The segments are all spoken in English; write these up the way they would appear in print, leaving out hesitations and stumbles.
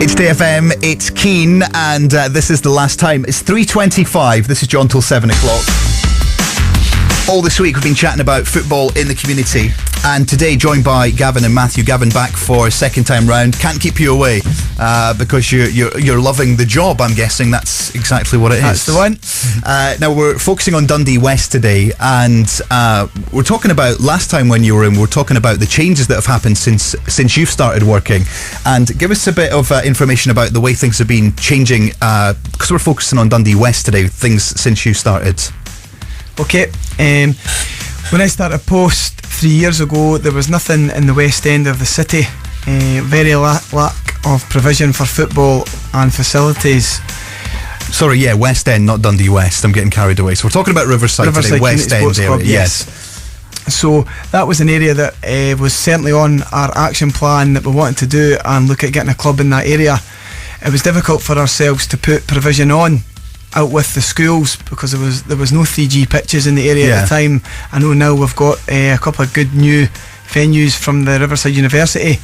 It's DFM, it's Keen, and this is the last time. It's 3:25. This is John till 7 o'clock. All this week we've been chatting about football in the community, and today joined by Gavin and Matthew. Gavin back for a second time round. Can't keep you away because you're loving the job. I'm guessing that's exactly what it is. That's the one. Now we're focusing on Dundee West today, and we're talking about last time when you were in. We're talking about the changes that have happened since you've started working, and give us a bit of information about the way things have been changing. Because we're focusing on Dundee West today, things since you started. Okay, when I started post 3 years ago, there was nothing in the west end of the city. Very lack of provision for football and facilities. Sorry, yeah, West End, not Dundee West. I'm getting carried away. So we're talking about Riverside today, West End area. Club, yes. So that was an area that was certainly on our action plan that we wanted to do and look at getting a club in that area. It was difficult for ourselves to put provision on out with the schools because there was no 3G pitches in the area at the time. I know now we've got a couple of good new venues from the Riverside University,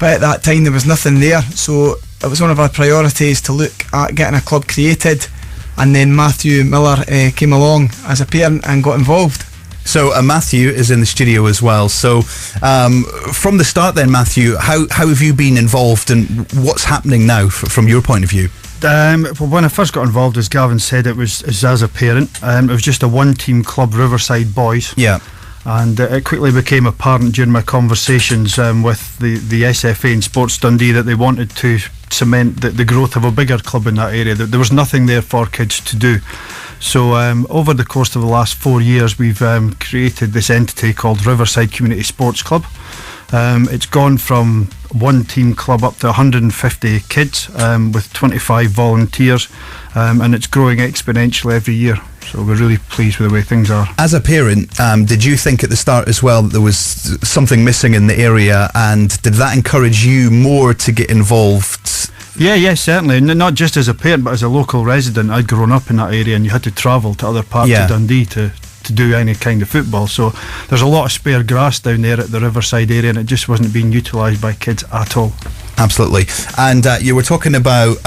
but at that time there was nothing there, so it was one of our priorities to look at getting a club created, and then Matthew Miller came along as a parent and got involved. So Matthew is in the studio as well. So from the start then, Matthew, how have you been involved and what's happening now from your point of view? Well, when I first got involved, as Gavin said, it was as a parent. It was just a one-team club, Riverside Boys. Yeah. And it quickly became apparent during my conversations with the SFA and Sports Dundee that they wanted to cement the growth of a bigger club in that area. That there was nothing there for kids to do. So over the course of the last 4 years, we've created this entity called Riverside Community Sports Club. It's gone from one team club up to 150 kids with 25 volunteers, and it's growing exponentially every year. So we're really pleased with the way things are. As a parent, did you think at the start as well that there was something missing in the area, and did that encourage you more to get involved? Yeah, certainly. Not just as a parent, but as a local resident. I'd grown up in that area, and you had to travel to other parts of Dundee to do any kind of football. So there's a lot of spare grass down there at the Riverside area, and it just wasn't being utilised by kids at all. Absolutely. And you were talking about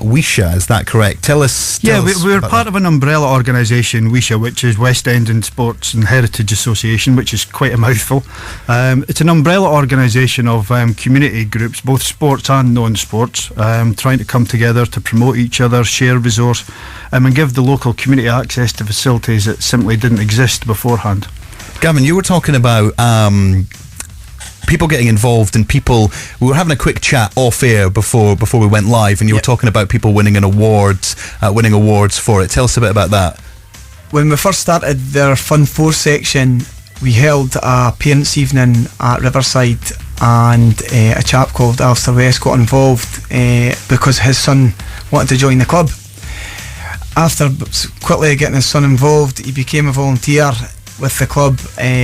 WESHA, is that correct? Tell us. We're part of an umbrella organisation, WESHA, which is West End and Sports and Heritage Association, which is quite a mouthful. It's an umbrella organisation of community groups, both sports and non-sports, trying to come together to promote each other, share resource, and give the local community access to facilities that simply didn't exist beforehand. Gavin, you were talking about people getting involved, and we were having a quick chat off air before we went live, and you were talking about people winning awards for it. Tell us a bit about that. When we first started their Fun 4 section, we held a parents' evening at Riverside, and a chap called Alistair West got involved because his son wanted to join the club. After quickly getting his son involved, he became a volunteer with the club,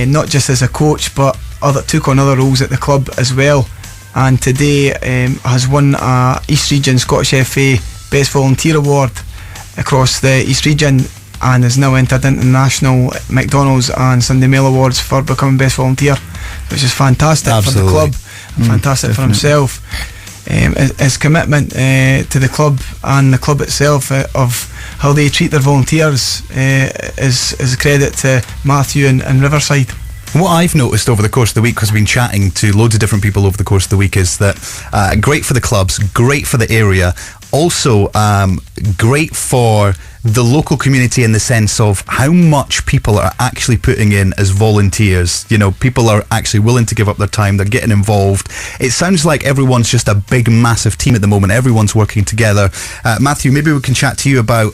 not just as a coach, but took on other roles at the club as well, and today has won a East Region Scottish FA Best Volunteer Award across the East Region, and is now entered into national McDonald's and Sunday Mail Awards for becoming Best Volunteer, which is fantastic. Absolutely. For the club, and fantastic for himself. His commitment to the club and the club itself, of how they treat their volunteers, is a credit to Matthew and Riverside. What I've noticed over the course of the week, because I've been chatting to loads of different people over the course of the week, is that great for the clubs, great for the area, also great for the local community in the sense of how much people are actually putting in as volunteers. You know, people are actually willing to give up their time, they're getting involved. It sounds like everyone's just a big, massive team at the moment. Everyone's working together. Matthew, maybe we can chat to you about,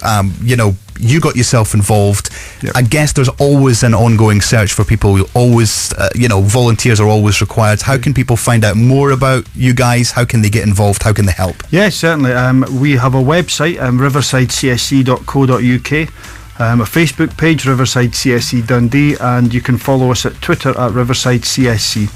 you got yourself involved. Yep. I guess there's always an ongoing search for people. Always, volunteers are always required. How can people find out more about you guys? How can they get involved? How can they help? Yeah, certainly. We have a website, riversidecsc.co.uk, a Facebook page, Riverside CSC Dundee, and you can follow us at Twitter at Riverside CSC.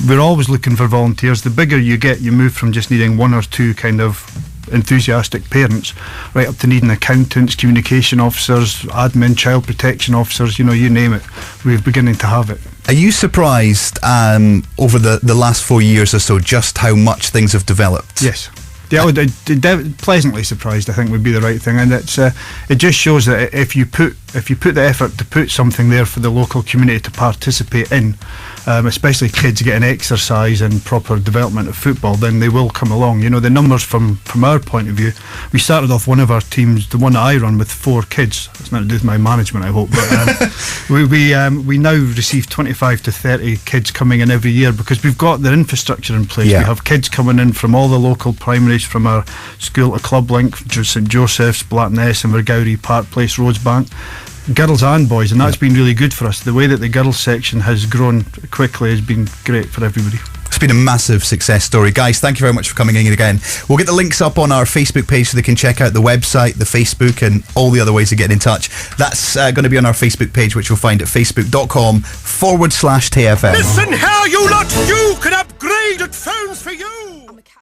We're always looking for volunteers. The bigger you get, you move from just needing one or two kind of enthusiastic parents right up to needing accountants, communication officers, admin, child protection officers, you name it. We're beginning to have it. Are you surprised over the last 4 years or so just how much things have developed? Yes. Yeah, pleasantly surprised, I think, would be the right thing, and it just shows that if you put the effort to put something there for the local community to participate in, especially kids getting exercise and proper development of football, then they will come along. You know, the numbers from our point of view, we started off one of our teams, the one that I run, with 4 kids. It's not to do with my management, I hope, but we now receive 25 to 30 kids coming in every year because we've got their infrastructure in place. We have kids coming in from all the local primaries, from our school to Club Link, St Joseph's, Blackness, Invergowrie, Park Place, Rosebank, girls and boys, and that's been really good for us. The way that the girls section has grown quickly has been great for everybody. It's been a massive success story. Guys, thank you very much for coming in again. We'll get the links up on our Facebook page so they can check out the website, the Facebook, and all the other ways of getting in touch. That's going to be on our Facebook page, which you'll find at facebook.com/TFM. Listen here, you lot! You can upgrade at Phones For You!